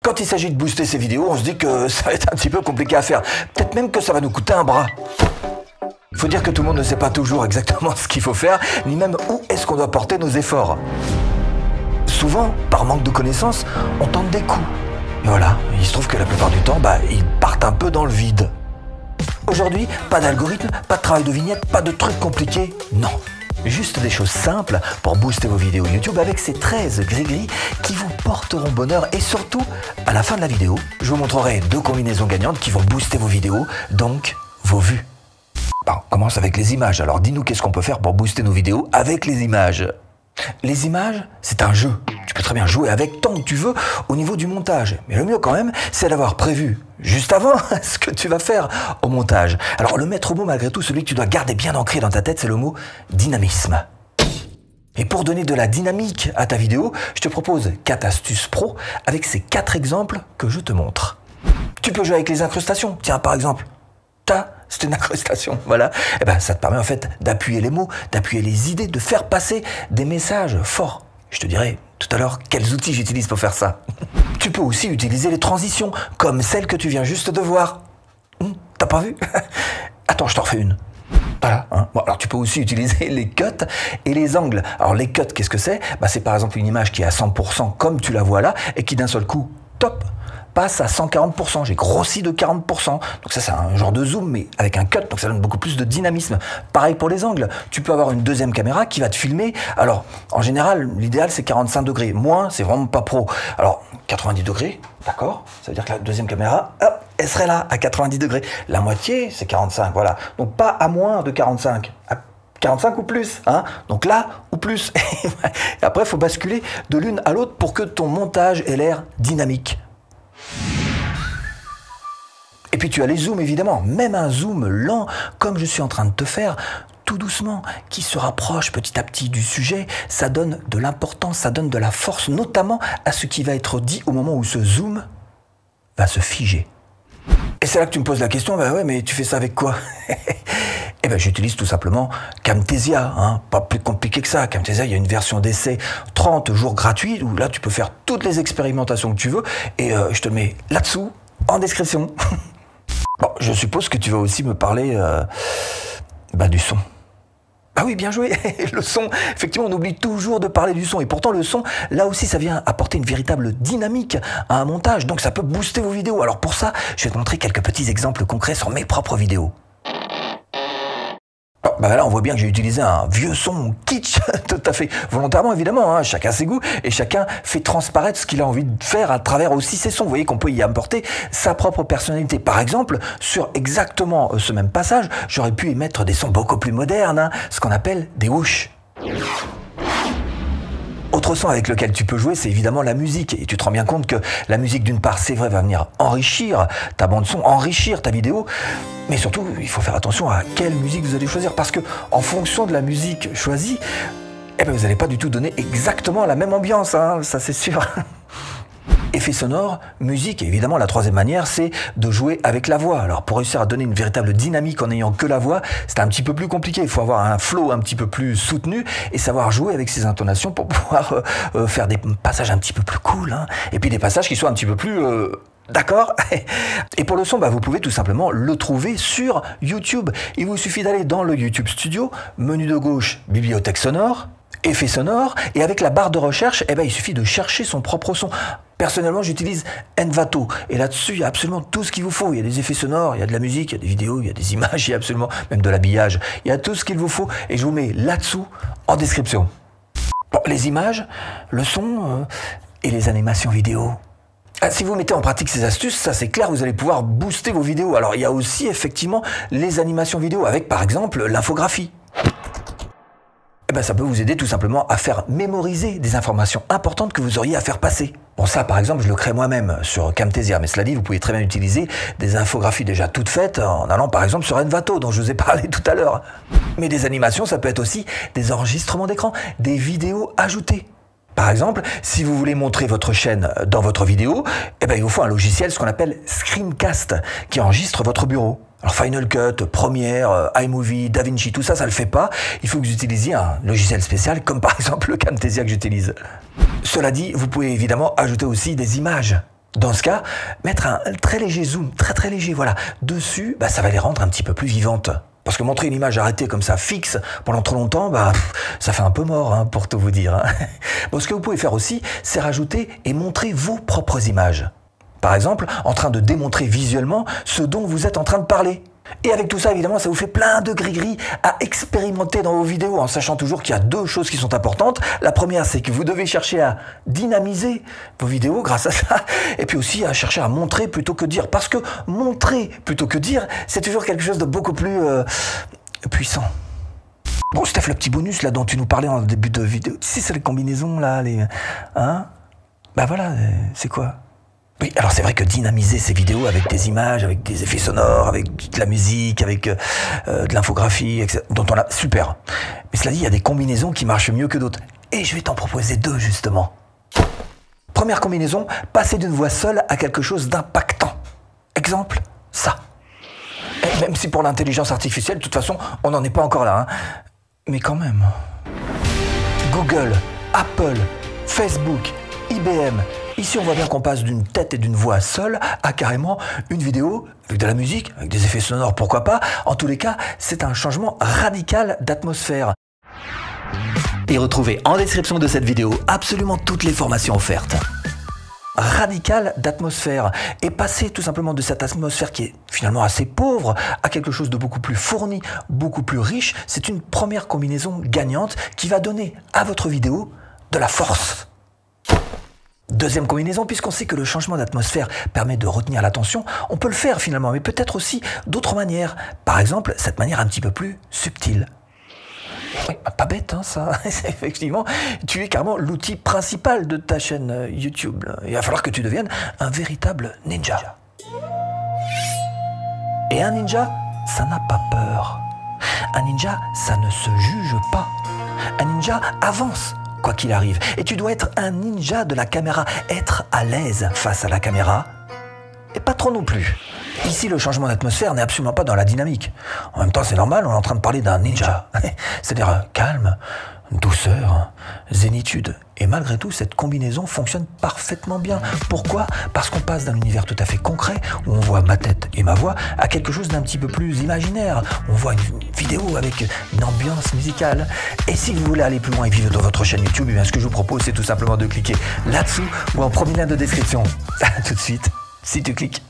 Quand il s'agit de booster ces vidéos, on se dit que ça va être un petit peu compliqué à faire. Peut-être même que ça va nous coûter un bras. Il faut dire que tout le monde ne sait pas toujours exactement ce qu'il faut faire, ni même où est-ce qu'on doit porter nos efforts. Souvent, par manque de connaissances, on tente des coups. Et voilà, il se trouve que la plupart du temps, ils partent un peu dans le vide. Aujourd'hui, pas d'algorithme, pas de travail de vignette, pas de trucs compliqués, non. Juste des choses simples pour booster vos vidéos YouTube avec ces 13 gris-gris qui vous porteront bonheur. Et surtout, à la fin de la vidéo, je vous montrerai 2 combinaisons gagnantes qui vont booster vos vidéos, donc vos vues. On commence avec les images. Alors dis-nous qu'est-ce qu'on peut faire pour booster nos vidéos avec les images. Les images, c'est un jeu. Tu peux très bien jouer avec tant que tu veux au niveau du montage. Mais le mieux quand même, c'est d'avoir prévu juste avant ce que tu vas faire au montage. Alors le maître mot malgré tout, celui que tu dois garder bien ancré dans ta tête, c'est le mot dynamisme. Et pour donner de la dynamique à ta vidéo, je te propose 4 astuces pro avec ces 4 exemples que je te montre. Tu peux jouer avec les incrustations. Tiens, par exemple, c'est une incrustation, voilà. Ça te permet en fait d'appuyer les mots, d'appuyer les idées, de faire passer des messages forts. Je te dirai tout à l'heure quels outils j'utilise pour faire ça. Tu peux aussi utiliser les transitions, comme celle que tu viens juste de voir. T'as pas vu? Attends, je t'en refais une. Voilà. Bon, alors tu peux aussi utiliser les cuts et les angles. Alors les cuts, qu'est-ce que c'est? C'est par exemple une image qui est à 100% comme tu la vois là et qui d'un seul coup, top, passe à 140%, j'ai grossi de 40%. Donc ça c'est un genre de zoom mais avec un cut, donc ça donne beaucoup plus de dynamisme. Pareil pour les angles, tu peux avoir une deuxième caméra qui va te filmer. Alors en général, l'idéal c'est 45 degrés, moins c'est vraiment pas pro. Alors 90 degrés, d'accord, ça veut dire que la deuxième caméra, hop, elle serait là à 90 degrés. La moitié c'est 45, voilà. Donc pas à moins de 45, à 45 ou plus, donc là ou plus. Et après il faut basculer de l'une à l'autre pour que ton montage ait l'air dynamique. Et puis tu as les zooms évidemment, même un zoom lent comme je suis en train de te faire, tout doucement, qui se rapproche petit à petit du sujet, ça donne de l'importance, ça donne de la force, notamment à ce qui va être dit au moment où ce zoom va se figer. Et c'est là que tu me poses la question, ouais mais tu fais ça avec quoi? J'utilise tout simplement Camtasia, pas plus compliqué que ça. Camtasia, il y a une version d'essai 30 jours gratuite où là tu peux faire toutes les expérimentations que tu veux et je te le mets là-dessous en description. Bon, je suppose que tu vas aussi me parler du son. Ah oui, bien joué. Le son, effectivement, on oublie toujours de parler du son. Et pourtant, le son, là aussi, ça vient apporter une véritable dynamique à un montage. Donc, ça peut booster vos vidéos. Alors pour ça, je vais te montrer quelques petits exemples concrets sur mes propres vidéos. Là, on voit bien que j'ai utilisé un vieux son kitsch, tout à fait volontairement évidemment, chacun ses goûts et chacun fait transparaître ce qu'il a envie de faire à travers aussi ses sons. Vous voyez qu'on peut y apporter sa propre personnalité. Par exemple, sur exactement ce même passage, j'aurais pu y mettre des sons beaucoup plus modernes, ce qu'on appelle des whoosh. Autre son avec lequel tu peux jouer, c'est évidemment la musique. Et tu te rends bien compte que la musique, d'une part, c'est vrai, va venir enrichir ta bande-son, enrichir ta vidéo. Mais surtout, il faut faire attention à quelle musique vous allez choisir. Parce que en fonction de la musique choisie, vous n'allez pas du tout donner exactement la même ambiance, ça c'est sûr. Effets sonores, musique, et évidemment la troisième manière, c'est de jouer avec la voix. Alors pour réussir à donner une véritable dynamique en n'ayant que la voix, c'est un petit peu plus compliqué. Il faut avoir un flow un petit peu plus soutenu et savoir jouer avec ses intonations pour pouvoir faire des passages un petit peu plus cool. Et puis des passages qui soient un petit peu plus... D'accord? Et pour le son, vous pouvez tout simplement le trouver sur YouTube. Il vous suffit d'aller dans le YouTube Studio, menu de gauche, bibliothèque sonore, effets sonores, et avec la barre de recherche, il suffit de chercher son propre son. Personnellement, j'utilise Envato, et là-dessus, il y a absolument tout ce qu'il vous faut. Il y a des effets sonores, il y a de la musique, il y a des vidéos, il y a des images, il y a absolument même de l'habillage. Il y a tout ce qu'il vous faut, et je vous mets là-dessous en description. Bon, les images, le son et les animations vidéo. Si vous mettez en pratique ces astuces, ça c'est clair, vous allez pouvoir booster vos vidéos. Alors il y a aussi effectivement les animations vidéo avec par exemple l'infographie. Ça peut vous aider tout simplement à faire mémoriser des informations importantes que vous auriez à faire passer. Bon, ça par exemple, je le crée moi-même sur Camtasia, mais cela dit, vous pouvez très bien utiliser des infographies déjà toutes faites en allant par exemple sur Envato, dont je vous ai parlé tout à l'heure. Mais des animations, ça peut être aussi des enregistrements d'écran, des vidéos ajoutées. Par exemple, si vous voulez montrer votre chaîne dans votre vidéo, il vous faut un logiciel, ce qu'on appelle Screencast, qui enregistre votre bureau. Alors Final Cut, Premiere, iMovie, DaVinci, tout ça, ça le fait pas. Il faut que vous utilisiez un logiciel spécial, comme par exemple le Camtasia que j'utilise. Cela dit, vous pouvez évidemment ajouter aussi des images. Dans ce cas, mettre un très léger zoom, très léger, voilà, dessus, ça va les rendre un petit peu plus vivantes. Parce que montrer une image arrêtée comme ça, fixe, pendant trop longtemps, ça fait un peu mort, hein, pour tout vous dire. Hein. Bon, ce que vous pouvez faire aussi, c'est rajouter et montrer vos propres images. Par exemple, en train de démontrer visuellement ce dont vous êtes en train de parler. Et avec tout ça, évidemment, ça vous fait plein de gris-gris à expérimenter dans vos vidéos, en sachant toujours qu'il y a deux choses qui sont importantes. La première, c'est que vous devez chercher à dynamiser vos vidéos grâce à ça, et puis aussi à chercher à montrer plutôt que dire. Parce que montrer plutôt que dire, c'est toujours quelque chose de beaucoup plus puissant. Bon, Steph, le petit bonus là dont tu nous parlais en début de vidéo, tu sais, c'est les combinaisons là, hein? Voilà, c'est quoi? Oui, alors c'est vrai que dynamiser ces vidéos avec des images, avec des effets sonores, avec de la musique, avec de l'infographie, etc., dont on a... Super. Mais cela dit, il y a des combinaisons qui marchent mieux que d'autres. Et je vais t'en proposer deux, justement. Première combinaison, passer d'une voix seule à quelque chose d'impactant. Exemple, ça. Et même si pour l'intelligence artificielle, de toute façon, on n'en est pas encore là. Hein. Mais quand même. Google, Apple, Facebook, IBM... Ici, on voit bien qu'on passe d'une tête et d'une voix seule à carrément une vidéo avec de la musique, avec des effets sonores, pourquoi pas. En tous les cas, c'est un changement radical d'atmosphère. Et retrouvez en description de cette vidéo absolument toutes les formations offertes. Radical d'atmosphère et passer tout simplement de cette atmosphère qui est finalement assez pauvre à quelque chose de beaucoup plus fourni, beaucoup plus riche, c'est une première combinaison gagnante qui va donner à votre vidéo de la force. Deuxième combinaison, puisqu'on sait que le changement d'atmosphère permet de retenir l'attention, on peut le faire finalement, mais peut-être aussi d'autres manières. Par exemple, cette manière un petit peu plus subtile. Oui, pas bête, hein, ça. Effectivement, tu es carrément l'outil principal de ta chaîne YouTube. Il va falloir que tu deviennes un véritable ninja. Et un ninja, ça n'a pas peur. Un ninja, ça ne se juge pas. Un ninja avance, quoi qu'il arrive. Et tu dois être un ninja de la caméra, être à l'aise face à la caméra, et pas trop non plus. Ici, le changement d'atmosphère n'est absolument pas dans la dynamique. En même temps, c'est normal, on est en train de parler d'un ninja. C'est-à-dire calme, douceur, zénitude. Et malgré tout, cette combinaison fonctionne parfaitement bien. Pourquoi? Parce qu'on passe d'un univers tout à fait concret, où on voit ma tête et ma voix, à quelque chose d'un petit peu plus imaginaire. On voit une vidéo avec une ambiance musicale. Et si vous voulez aller plus loin et vivre dans votre chaîne YouTube, eh bien, ce que je vous propose, c'est tout simplement de cliquer là-dessous ou en premier lien de description. À tout de suite, si tu cliques.